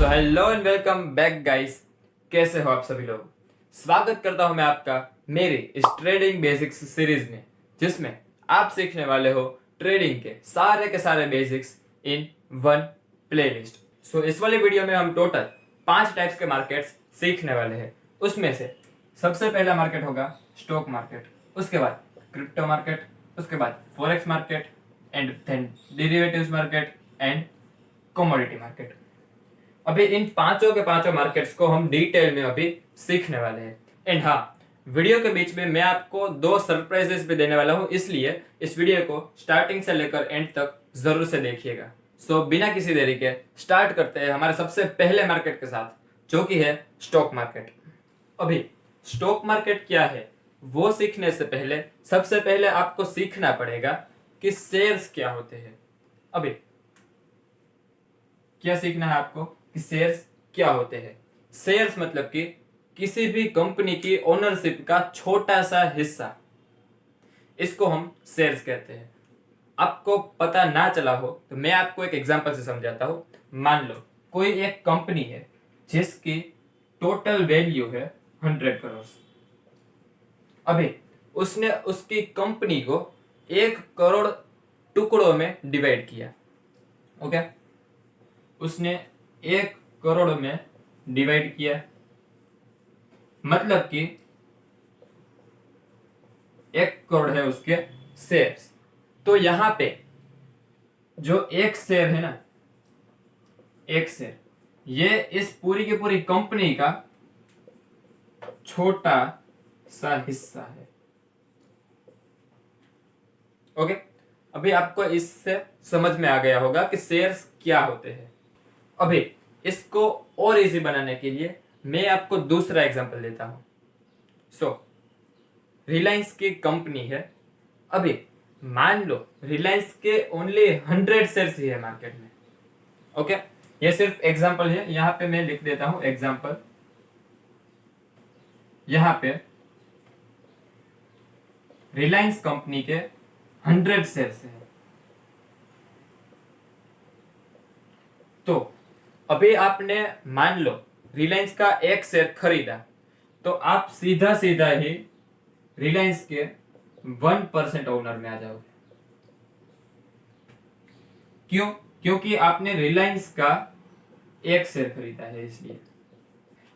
So hello and welcome back guys. कैसे हो आप सभी लोग। स्वागत करता हूं मैं आपका मेरी इस ट्रेडिंग बेसिक्स सीरीज में, जिसमें आप सीखने वाले हो ट्रेडिंग के सारे बेसिक्स इन वन प्लेलिस्ट। सो इस वाले वीडियो में हम टोटल 5 टाइप्स के मार्केट्स सीखने वाले हैं। उसमें से सबसे पहला मार्केट होगा स्टॉक मार्केट, उसके बाद क्रिप्टो मार्केट, उसके बाद forex market and then derivatives market and commodity market. अभी इन पांचों के पांचों मार्केट्स को हम डिटेल में अभी सीखने वाले हैं। एंड हाँ, वीडियो के बीच में मैं आपको 2 सरप्राइजेस भी देने वाला हूं, इसलिए इस वीडियो को स्टार्टिंग से लेकर एंड तक जरूर से देखिएगा। सो बिना किसी देरी के स्टार्ट करते हैं हमारे सबसे पहले मार्केट के साथ, जो कि है स्टॉक मार्केट। अभी स्टॉक मार्केट क्या है वो सीखने से पहले सबसे पहले आपको सीखना पड़ेगा कि शेयर्स क्या होते हैं। अभी क्या सीखना है आपको कि शेयर्स क्या होते हैं। शेयर्स मतलब कि किसी भी कंपनी की ओनरशिप का छोटा सा हिस्सा, इसको हम शेयर्स कहते हैं। आपको पता ना चला हो तो मैं आपको एक एग्जांपल से समझाता हूं। मान लो कोई एक कंपनी है जिसकी टोटल वैल्यू है 100 करोड़। अभी उसने उसकी कंपनी को 1 करोड़ टुकड़ों में डिवाइड किया। ओके, उसने 1 करोड़ में डिवाइड किया, मतलब कि 1 करोड़ है उसके शेयर्स। तो यहां पे जो एक शेयर है ना, एक शेयर, ये इस पूरी की पूरी कंपनी का छोटा सा हिस्सा है। ओके, अभी आपको इससे समझ में आ गया होगा कि शेयर्स क्या होते हैं। अभी इसको और इजी बनाने के लिए मैं आपको दूसरा एग्जांपल देता हूं। सो रिलायंस की कंपनी है। अभी मान लो रिलायंस के ओनली 100 शेयर्स ही है मार्केट में। ओके, ये सिर्फ एग्जांपल है, यहां पे मैं लिख देता हूं एग्जांपल। यहां पे रिलायंस कंपनी के 100 शेयर्स है। तो अभी आपने मान लो रिलायंस का 1 शेयर खरीदा, तो आप सीधा सीधा ही रिलायंस के 1% ओनर में आ जाओगे। क्यों? क्योंकि आपने रिलायंस का 1 शेयर खरीदा है, इसलिए।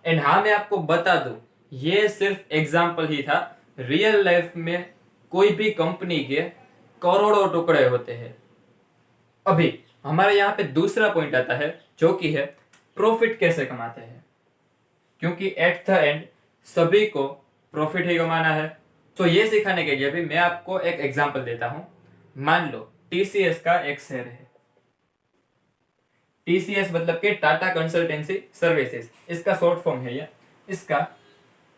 एंड हाँ, मैं आपको बता दूं, ये सिर्फ एग्जाम्पल ही था। रियल लाइफ में कोई भी कंपनी के करोड़ों टुकड़े होते हैं। अभी हमारे यहाँ पे दूसरा पॉइंट आता है, जो कि है प्रॉफिट कैसे कमाते हैं। क्योंकि एट द एंड सभी को प्रॉफिट ही कमाना है। तो ये सिखाने के लिए भी मैं आपको एक एग्जांपल देता हूं। मान लो टीसीएस का 1 शेयर है। टीसीएस मतलब कि टाटा कंसल्टेंसी सर्विसेज, इसका शॉर्ट फॉर्म है ये। इसका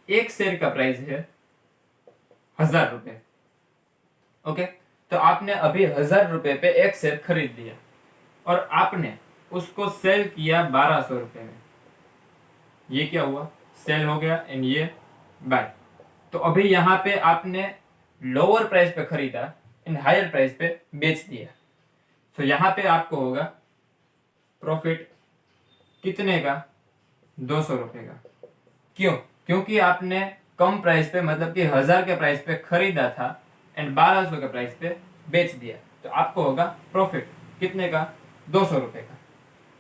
1 शेयर का प्राइस है 1000 रुपए। ओके, तो आपने अभी 1000 रुपए पे 1 शेयर खरीद लिया और आपने उसको सेल किया 1200 रुपए में। ये क्या हुआ? सेल हो गया एंड ये बाय। तो अभी यहाँ पे आपने लोअर प्राइस पे खरीदा एंड हायर प्राइस पे बेच दिया। तो यहाँ पे आपको होगा प्रॉफिट कितने का? 200 रुपए का। क्यों? क्योंकि आपने कम प्राइस पे, मतलब कि 1000 के प्राइस पे खरीदा था एंड 1200 के प्राइस पे बेच दिया। तो आपको होगा प्रॉफिट कितने का? 200 रुपए का।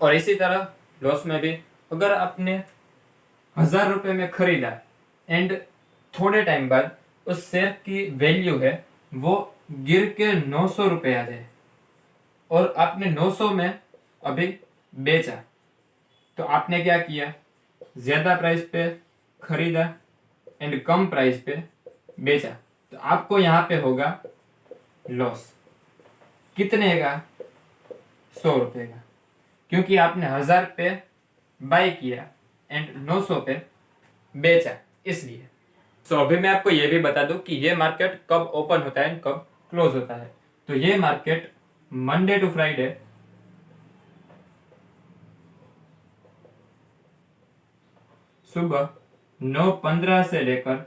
और इसी तरह लॉस में भी, अगर आपने 1000 रुपए में खरीदा एंड थोड़े टाइम बाद उस शेयर की वैल्यू है वो गिर के 900 रुपए आ जाए और आपने 900 में अभी बेचा, तो आपने क्या किया? ज्यादा प्राइस पे खरीदा एंड कम प्राइस पे बेचा। तो आपको यहाँ पे होगा लॉस कितने का? 100 रुपए का। क्योंकि आपने 1000 पे बाय किया एंड 900 पे बेचा, इसलिए। सो अभी मैं आपको ये भी बता दूं कि ये मार्केट कब ओपन होता है कब क्लोज होता है। तो ये मार्केट मंडे टू फ्राइडे सुबह 9:15 से लेकर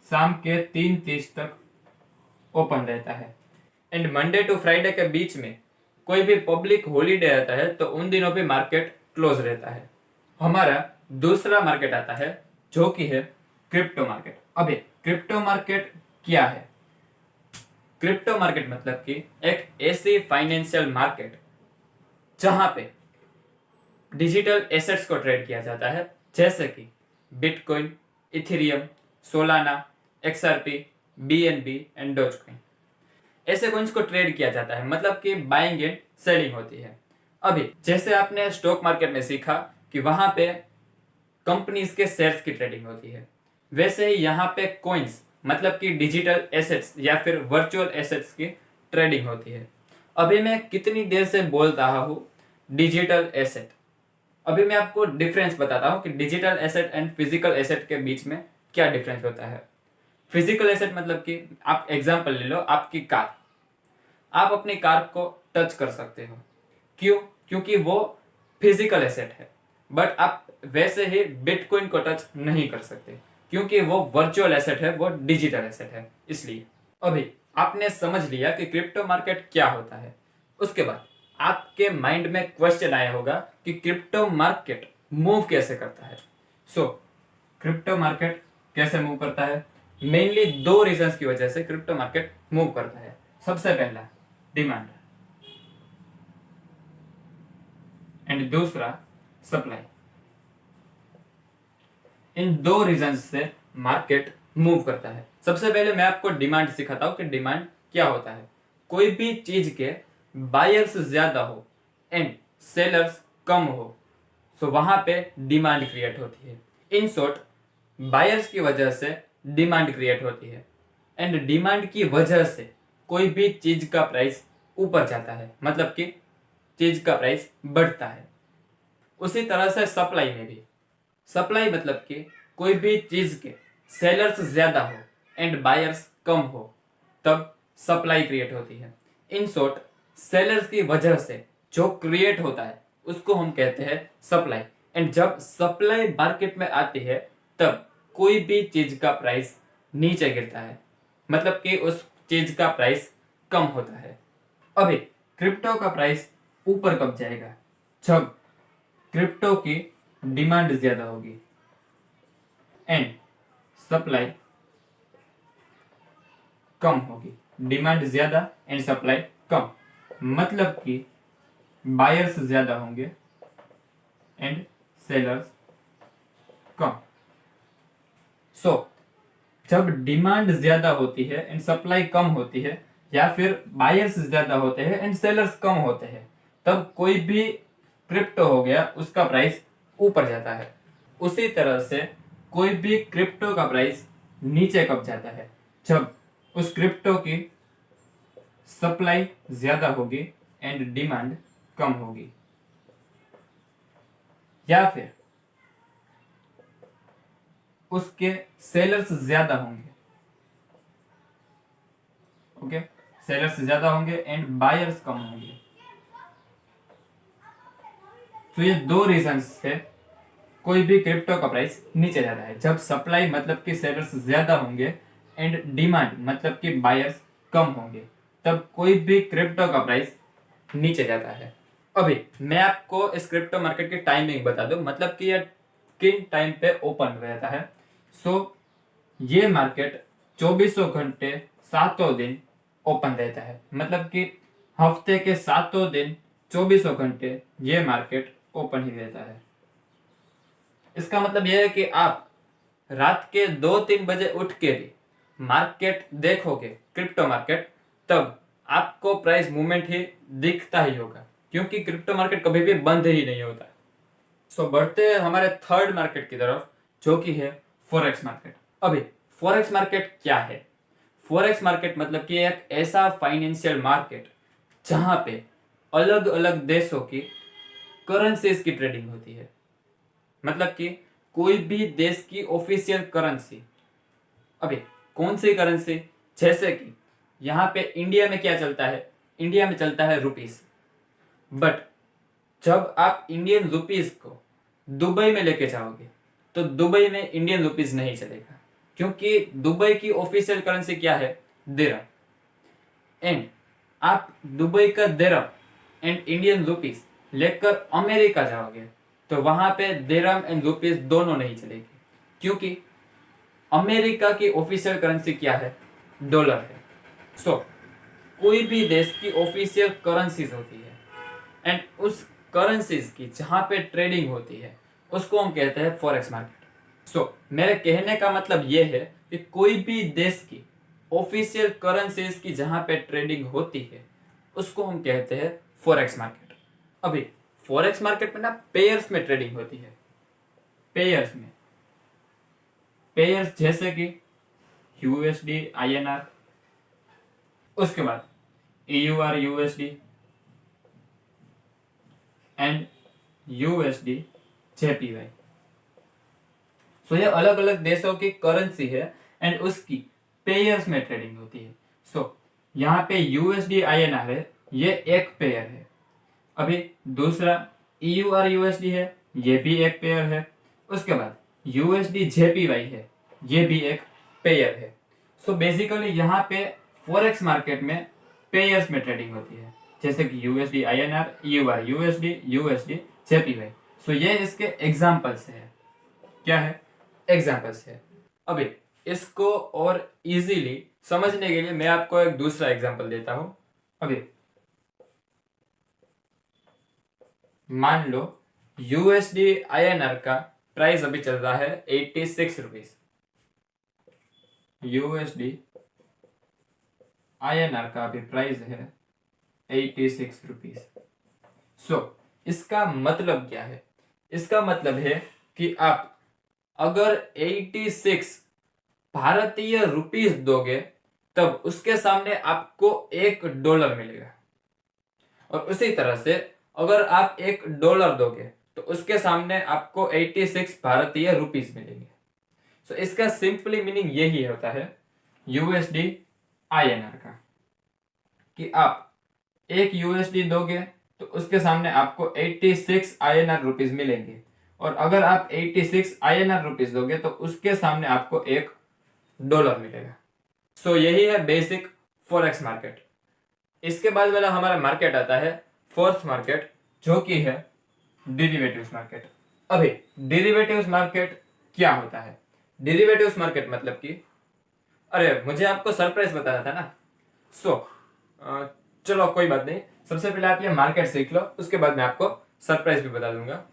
शाम के 3:30 तक ओपन रहता है। एंड मंडे टू फ्राइडे के बीच में कोई भी पब्लिक हॉलीडे आता है तो उन दिनों भी मार्केट क्लोज रहता है। हमारा दूसरा मार्केट आता है जो कि है क्रिप्टो मार्केट। अभी क्रिप्टो मार्केट क्या है? क्रिप्टो मार्केट मतलब कि एक ऐसी फाइनेंशियल मार्केट जहां पे डिजिटल एसेट्स को ट्रेड किया जाता है, जैसे कि bitcoin, Ethereum, Solana, XRP, BNB and Dogecoin. ऐसे कॉइन्स को ट्रेड किया जाता है, मतलब कि बाइंग एंड सेलिंग होती है। अभी जैसे आपने स्टॉक मार्केट में सीखा कि वहां पे कंपनीज के शेयर्स की ट्रेडिंग होती है, वैसे ही यहाँ पे कॉइन्स मतलब कि डिजिटल एसेट्स या फिर वर्चुअल एसेट्स की ट्रेडिंग होती है। अभी मैं कितनी देर से बोल रहा हूँ डिजिटल एसेट। अभी मैं आपको डिफरेंस बताता हूँ कि digital asset and physical asset के बीच में क्या डिफरेंस होता है। फिजिकल एसेट मतलब कि आप एग्जांपल ले लो, आपकी कार। आप अपनी कार को टच कर सकते हो, क्यों? क्योंकि वो फिजिकल एसेट है। बट आप वैसे ही बिटकॉइन को टच नहीं कर सकते क्योंकि वो वर्चुअल एसेट है, वो डिजिटल एसेट है। इसलिए अभी आपने समझ लिया कि क्रिप्टो मार्केट क्या होता है। उसके बाद आपके माइंड में क्वेश्चन आया होगा कि क्रिप्टो मार्केट मूव कैसे करता है। सो क्रिप्टो मार्केट कैसे मूव करता है? मेनली दो रीजंस की वजह से क्रिप्टो मार्केट मूव करता है। सबसे पहला डिमांड एंड दूसरा सप्लाई। इन दो रीजंस से मार्केट मूव करता है। सबसे पहले मैं आपको डिमांड सिखाता हूं कि डिमांड क्या होता है। कोई भी चीज के बायर्स ज्यादा हो एंड सेलर्स कम हो, तो वहां पे डिमांड क्रिएट होती है। इन शॉर्ट, बायर्स की वजह से डिमांड क्रिएट होती है एंड डिमांड की वजह से कोई भी चीज का प्राइस ऊपर जाता है, मतलब कि चीज का प्राइस बढ़ता है। उसी तरह से सप्लाई में भी, सप्लाई मतलब कि कोई भी चीज के सेलर्स ज्यादा हो एंड बायर्स कम हो, तब सप्लाई क्रिएट होती है। इन शॉर्ट, सेलर्स की वजह से जो क्रिएट होता है उसको हम कहते हैं सप्लाई। एंड जब सप्लाई मार्केट में आती है तब कोई भी चीज का प्राइस नीचे गिरता है, मतलब कि उस चीज का प्राइस कम होता है। अभी क्रिप्टो का प्राइस ऊपर कब जाएगा? जब क्रिप्टो की डिमांड ज्यादा होगी एंड सप्लाई कम होगी। डिमांड ज्यादा एंड सप्लाई कम, मतलब कि बायर्स ज्यादा होंगे एंड सेलर्स कम। सो जब डिमांड ज्यादा होती है एंड सप्लाई कम होती है, या फिर बायर्स ज्यादा होते हैं एंड सेलर्स कम होते हैं, तब कोई भी क्रिप्टो हो गया उसका प्राइस ऊपर जाता है। उसी तरह से कोई भी क्रिप्टो का प्राइस नीचे कब जाता है? जब उस क्रिप्टो की सप्लाई ज्यादा होगी एंड डिमांड कम होगी, या फिर उसके सेलर्स ज्यादा होंगे। ओके, सेलर्स ज्यादा होंगे एंड बायर्स कम होंगे। तो ये दो रीजंस से कोई भी क्रिप्टो का प्राइस नीचे जाता है। जब सप्लाई मतलब कि सेलर्स ज्यादा होंगे एंड डिमांड मतलब कि बायर्स कम होंगे, तब कोई भी क्रिप्टो का प्राइस नीचे जाता है। अभी मैं आपको इस क्रिप्टो मार्केट की टाइमिंग बता दूं, मतलब कि यह किन टाइम पे ओपन रहता है। सो ये मार्केट 24 घंटे 7 दिन ओपन रहता है, मतलब कि हफ्ते के 7 दिन 24 घंटे ये मार्केट ओपन ही रहता है। इसका मतलब यह है कि आप रात के 2-3 बजे उठ के भी मार्केट देखोगे, क्रिप्टो मार्केट, तब आपको प्राइस मूवमेंट ही दिखता ही होगा, क्योंकि क्रिप्टो मार्केट कभी भी बंद ही नहीं होता। सो बढ़ते हैं हमारे थर्ड मार्केट की तरफ, जो कि है फॉरेक्स मार्केट। अभी फॉरेक्स मार्केट क्या है? फॉरेक्स मार्केट मतलब कि एक ऐसा फाइनेंशियल मार्केट जहां पे अलग अलग देशों की करेंसीज की ट्रेडिंग होती है, मतलब कि कोई भी देश की ऑफिशियल करेंसी। अभी कौन सी करेंसी? जैसे कि यहाँ पे इंडिया में क्या चलता है? इंडिया में चलता है रुपीस। बट जब आप इंडियन रुपीस को दुबई में लेके जाओगे तो दुबई में इंडियन रुपीस नहीं चलेगा, क्योंकि दुबई की ऑफिशियल करेंसी क्या है? दिरहम। एंड आप दुबई का दिरहम एंड इंडियन रुपीस लेकर अमेरिका जाओगे तो वहां पे दिरहम एंड रुपीस दोनों नहीं चलेगी, क्योंकि अमेरिका की ऑफिशियल करेंसी क्या है? डॉलर है। सो कोई भी देश की ऑफिशियल करेंसीज होती है एंड उस करेंसीज की जहां पे ट्रेडिंग होती है उसको हम कहते हैं फॉरेक्स मार्केट। सो मेरे कहने का मतलब ये है कि कोई भी देश की ऑफिशियल करेंसीज की जहां पे ट्रेडिंग होती है उसको हम कहते हैं फॉरेक्स मार्केट। अभी फॉरेक्स मार्केट में ना पेयर्स में ट्रेडिंग होती है, पेयर्स में, पेयर्स जैसे कि यूएसडी आईएनआर, उसके बाद ईयूआर USD and USD JPY. So ये अलग अलग देशों की करेंसी है एंड उसकी पेयर्स में ट्रेडिंग होती है। सो यहाँ पे यूएसडी आईएनआर है, ये एक पेयर है। अभी दूसरा ईयूआर यूएसडी है, ये भी एक पेयर है। उसके बाद यूएसडी जेपीवाई है, ये भी एक पेयर है। सो बेसिकली यहाँ पे फॉरेक्स मार्केट में पेयर्स में ट्रेडिंग होती है, जैसे कि USD INR, EUR USD, USD JPY. So ये इसके एग्जांपल्स है। क्या है? एग्जांपल्स है। अभी इसको और इजीली समझने के लिए मैं आपको एक दूसरा एग्जांपल देता हूं। अभी मान लो यूएसडी आईएनआर का प्राइस अभी चल रहा है 86 रुपीज। यूएसडी आईएनआर का अभी प्राइस है 86 रुपीज। सो इसका मतलब क्या है? इसका मतलब है कि आप अगर 86 भारतीय रुपीस दोगे तब उसके सामने आपको $1 मिलेगा, और उसी तरह से अगर आप $1 दोगे तो उसके सामने आपको 86 भारतीय रुपीस मिलेंगे। सो इसका सिंपली मीनिंग यही होता है यूएसडी आईएनआर का, कि आप एक यूएसडी दोगे तो उसके सामने आपको 86 आईएनआर रुपीस मिलेंगे, और अगर आप 86 आईएनआर रुपीस दोगे तो उसके सामने आपको $1 मिलेगा। सो यही है बेसिक फॉरेक्स मार्केट। इसके बाद वाला हमारा मार्केट आता है फोर्थ मार्केट, जो कि है डेरिवेटिव्स मार्केट। अभी डेरिवेटिव्स मार्केट क्या होता है? डेरिवेटिव्स मार्केट मतलब कि, अरे मुझे आपको सरप्राइज बताना था ना। चलो कोई बात नहीं, सबसे पहले आप ये मार्केट सीख लो, उसके बाद मैं आपको सरप्राइज भी बता दूंगा।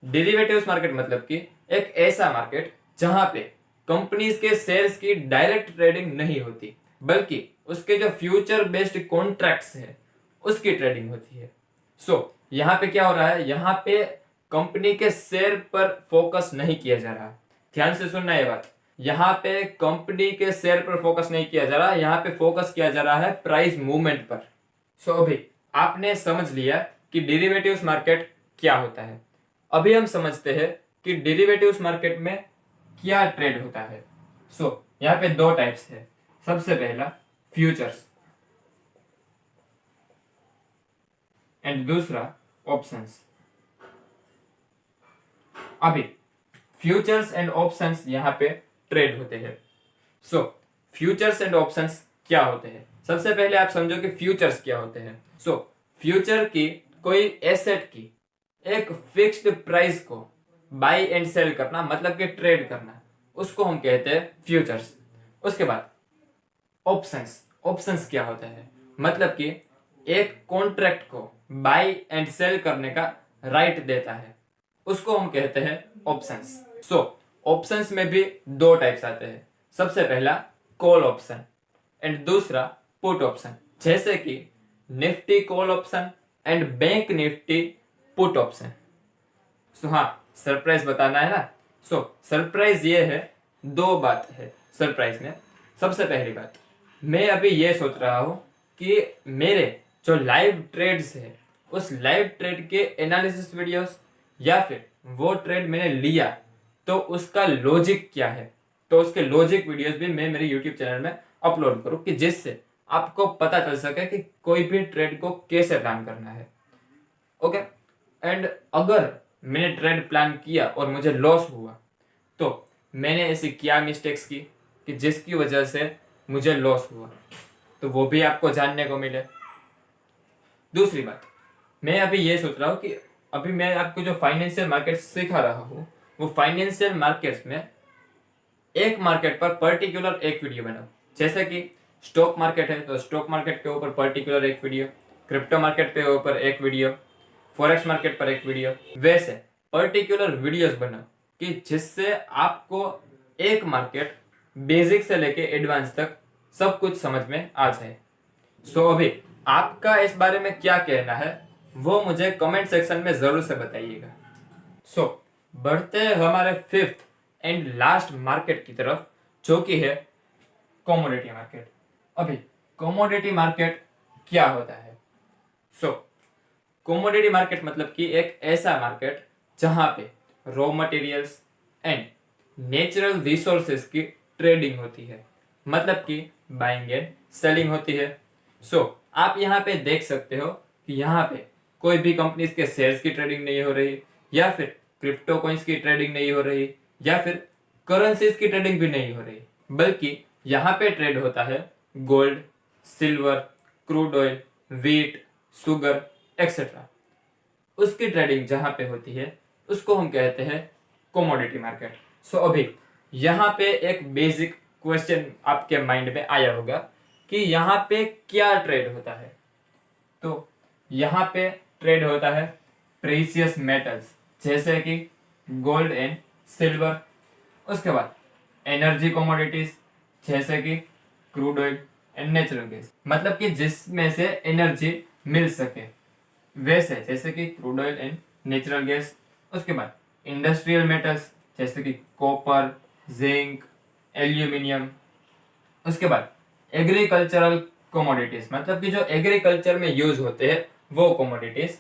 डेरिवेटिव्स मार्केट मतलब कि एक ऐसा मार्केट जहां पे कंपनीज के शेयर्स की डायरेक्ट ट्रेडिंग नहीं होती, बल्कि उसके जो फ्यूचर बेस्ड कॉन्ट्रैक्ट्स है उसकी ट्रेडिंग होती है। यहाँ पे क्या हो रहा है? यहाँ पे कंपनी के शेयर पर फोकस नहीं किया जा रहा। ध्यान से सुनना ये बात, यहाँ पे कंपनी के शेयर पर फोकस नहीं किया जा रहा, यहाँ पे फोकस किया जा रहा है प्राइस मूवमेंट पर। अभी आपने समझ लिया कि डेरिवेटिव्स मार्केट क्या होता है। अभी हम समझते हैं कि डेरिवेटिव्स मार्केट में क्या ट्रेड होता है। यहाँ पे दो टाइप्स है। सबसे पहला फ्यूचर्स एंड दूसरा ऑप्शंस। अभी फ्यूचर्स एंड ऑप्शंस यहाँ पे ट्रेड होते हैं। फ्यूचर्स एंड ऑप्शंस क्या होते हैं? सबसे पहले आप समझो कि फ्यूचर्स क्या होते हैं। फ्यूचर की कोई एसेट की एक फिक्स्ड प्राइस को बाय एंड सेल करना, मतलब कि ट्रेड करना, उसको हम कहते हैं फ्यूचर्स। उसके बाद ऑप्शंस। ऑप्शंस क्या होता है? मतलब कि एक कॉन्ट्रैक्ट को बाय एंड सेल करने का राइट देता है, उसको हम कहते हैं ऑप्शंस। ऑप्शंस में भी दो टाइप्स आते हैं। सबसे पहला कॉल ऑप्शन एंड दूसरा पुट ऑप्शन, जैसे कि Nifty call option and bank Nifty put option. हाँ, सरप्राइज बताना है ना। सरप्राइज ये है, दो बात है सरप्राइज में। सबसे पहली बात, मैं अभी ये सोच रहा हूं कि मेरे जो लाइव ट्रेड्स है उस लाइव ट्रेड के एनालिसिस वीडियोस, या फिर वो ट्रेड मैंने लिया तो उसका लॉजिक क्या है, तो उसके लॉजिक वीडियोस भी मैं मेरे यूट्यूब चैनल में अपलोड करूं, कि जिससे आपको पता चल सके कि कोई भी ट्रेड को कैसे प्लान करना है। ओके। एंड अगर मैंने ट्रेड प्लान किया और मुझे लॉस हुआ तो मैंने ऐसी क्या मिस्टेक्स की कि जिसकी वजह से मुझे लॉस हुआ, तो वो भी आपको जानने को मिले। दूसरी बात, मैं अभी ये सोच रहा हूँ कि अभी मैं आपको जो फाइनेंशियल मार्केट सिखा रहा हूँ वो फाइनेंशियल मार्केट्स में एक मार्केट पर पर्टिकुलर एक वीडियो बनाओ। जैसे कि स्टॉक मार्केट है तो स्टॉक मार्केट के ऊपर पर्टिकुलर एक वीडियो, क्रिप्टो मार्केट के ऊपर एक वीडियो, फॉरेक्स मार्केट पर एक वीडियो, वैसे पर्टिकुलर वीडियोस बनाओ कि जिससे आपको एक मार्केट बेसिक से लेके एडवांस तक सब कुछ समझ में आ जाए। सो अभी आपका इस बारे में क्या कहना है वो मुझे कमेंट सेक्शन में जरूर से बताइएगा। सो बढ़ते हैं हमारे फिफ्थ एंड लास्ट मार्केट की तरफ, जो कि है कमोडिटी मार्केट। अभी कमोडिटी मार्केट क्या होता है? सो कमोडिटी मार्केट मतलब कि एक ऐसा मार्केट जहां पे raw materials and natural resources की ट्रेडिंग होती है, मतलब कि बाइंग एंड सेलिंग होती है। सो आप यहाँ पे देख सकते हो कि यहाँ पे कोई भी कंपनीज के शेयर्स की ट्रेडिंग नहीं हो रही, या फिर क्रिप्टो कॉइन्स की ट्रेडिंग नहीं हो रही, या फिर करेंसीज की ट्रेडिंग भी नहीं हो रही, बल्कि यहाँ पे ट्रेड होता है gold, silver, crude oil, wheat, sugar etcetera. उसकी ट्रेडिंग जहां पे होती है उसको हम कहते हैं कमोडिटी मार्केट। सो अभी यहाँ पे एक बेसिक क्वेश्चन आपके माइंड में आया होगा कि यहाँ पे क्या ट्रेड होता है। तो यहाँ पे ट्रेड होता है प्रीसियस मेटल्स जैसे कि गोल्ड एंड सिल्वर, उसके बाद एनर्जी कमोडिटीज जैसे कि crude oil and natural gas, मतलब कि जिसमें से एनर्जी मिल सके, वैसे जैसे कि crude oil and natural gas. उसके बाद इंडस्ट्रियल मेटल्स जैसे कि कॉपर, जिंक, एल्यूमिनियम। उसके बाद एग्रीकल्चरल कमोडिटीज, मतलब कि जो एग्रीकल्चर में यूज होते हैं वो कमोडिटीज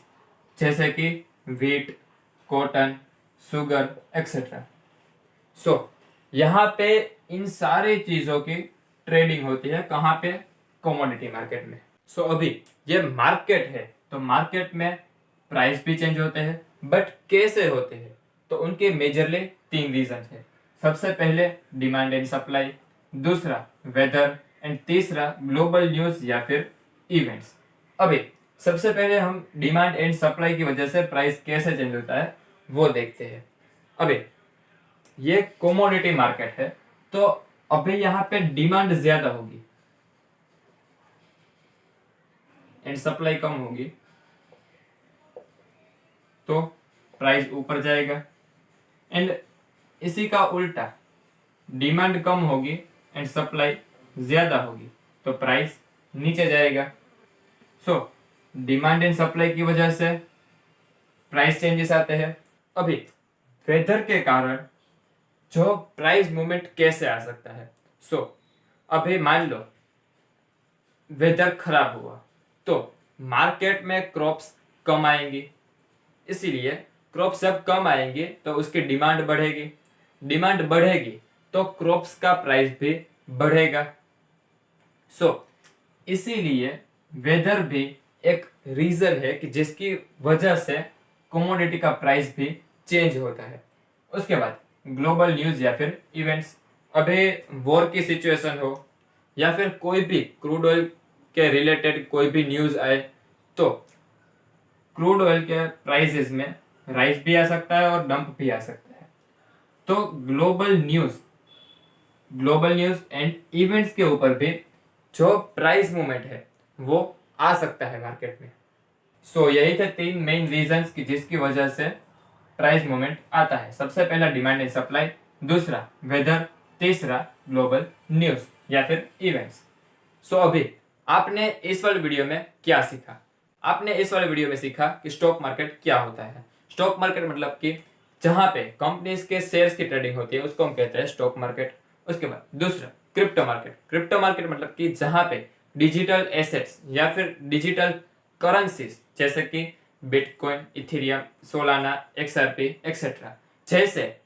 जैसे कि व्हीट, कॉटन, शुगर एक्सेट्रा। सो यहाँ पे इन सारी चीजों की ट्रेडिंग होती है कहाँ पे? कमोडिटी मार्केट में। सो अभी ये मार्केट है तो मार्केट में प्राइस भी चेंज होते हैं, बट कैसे होते हैं? तो उनके मेजरली तीन रीजन है। सबसे पहले डिमांड एंड सप्लाई, दूसरा वेदर एंड तीसरा ग्लोबल न्यूज या फिर इवेंट्स। अभी सबसे पहले हम डिमांड एंड सप्लाई की वजह से प्राइस कैसे चेंज होता है वो देखते हैं। अभी ये कमोडिटी मार्केट है तो अभी यहाँ पे डिमांड ज्यादा होगी एंड सप्लाई कम होगी तो प्राइस ऊपर जाएगा, एंड इसी का उल्टा डिमांड कम होगी एंड सप्लाई ज्यादा होगी तो प्राइस नीचे जाएगा। सो डिमांड एंड सप्लाई की वजह से प्राइस चेंजेस आते हैं। अभी वेदर के कारण जो प्राइस मूवमेंट कैसे आ सकता है? सो अभी मान लो वेदर खराब हुआ तो मार्केट में क्रॉप्स कम आएंगी, इसीलिए क्रॉप्स जब कम आएंगे तो उसकी डिमांड बढ़ेगी, डिमांड बढ़ेगी तो क्रॉप्स का प्राइस भी बढ़ेगा। सो इसीलिए वेदर भी एक रीजन है कि जिसकी वजह से कमोडिटी का प्राइस भी चेंज होता है। उसके बाद ग्लोबल न्यूज या फिर इवेंट्स, अभी वॉर की सिचुएशन हो या फिर कोई भी क्रूड ऑयल के रिलेटेड कोई भी न्यूज आए तो क्रूड ऑयल के प्राइसेस में राइज भी आ सकता है और डंप भी आ सकता है। तो ग्लोबल न्यूज एंड इवेंट्स के ऊपर भी जो प्राइस मूवमेंट है वो आ सकता है मार्केट में। सो यही थे तीन मेन रीजंस की जिसकी वजह से प्राइस मूवमेंट आता है। सबसे पहला डिमांड एंड सप्लाई, दूसरा वेदर, तीसरा ग्लोबल न्यूज या फिर इवेंट्स। सो अभी आपने इस वाले वीडियो में क्या सीखा? आपने इस वाले वीडियो में सीखा कि स्टॉक मार्केट क्या होता है। स्टॉक मार्केट मतलब कि जहां पे कंपनीज के शेयर्स की ट्रेडिंग होती है उसको हम कहते हैं स्टॉक मार्केट। उसके बाद दूसरा क्रिप्टो मार्केट, क्रिप्टो मार्केट मतलब कि जहां पे डिजिटल एसेट्स या फिर डिजिटल करेंसीज जैसे कि bitcoin, Ethereum, Solana, XRP etcetera जैसे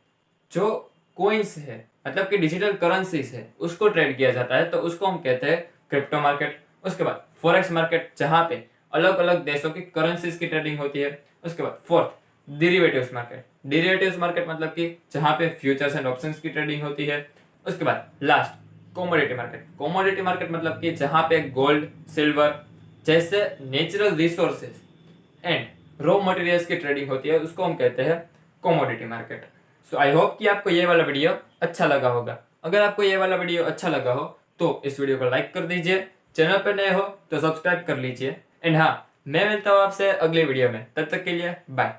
जो कोइंस है, मतलब कि डिजिटल करेंसीज है, उसको ट्रेड किया जाता है तो उसको हम कहते हैं क्रिप्टो मार्केट। उसके बाद फॉरेक्स मार्केट जहां पे अलग अलग देशों की करेंसीज की ट्रेडिंग होती है। उसके बाद fourth derivatives market, derivatives market मतलब कि जहां पे फ्यूचर्स एंड ऑप्शंस की ट्रेडिंग होती है। उसके बाद last commodity market, commodity market मतलब कि जहां पे गोल्ड, सिल्वर जैसे natural resources and raw materials की ट्रेडिंग होती है उसको हम कहते हैं commodity market. So I hope कि आपको ये वाला वीडियो अच्छा लगा होगा। अगर आपको ये वाला वीडियो अच्छा लगा हो तो इस वीडियो को लाइक कर दीजिए, चैनल पर नए हो तो सब्सक्राइब कर लीजिए। एंड हाँ, मैं मिलता हूँ आपसे अगले वीडियो में, तब तक के लिए बाय।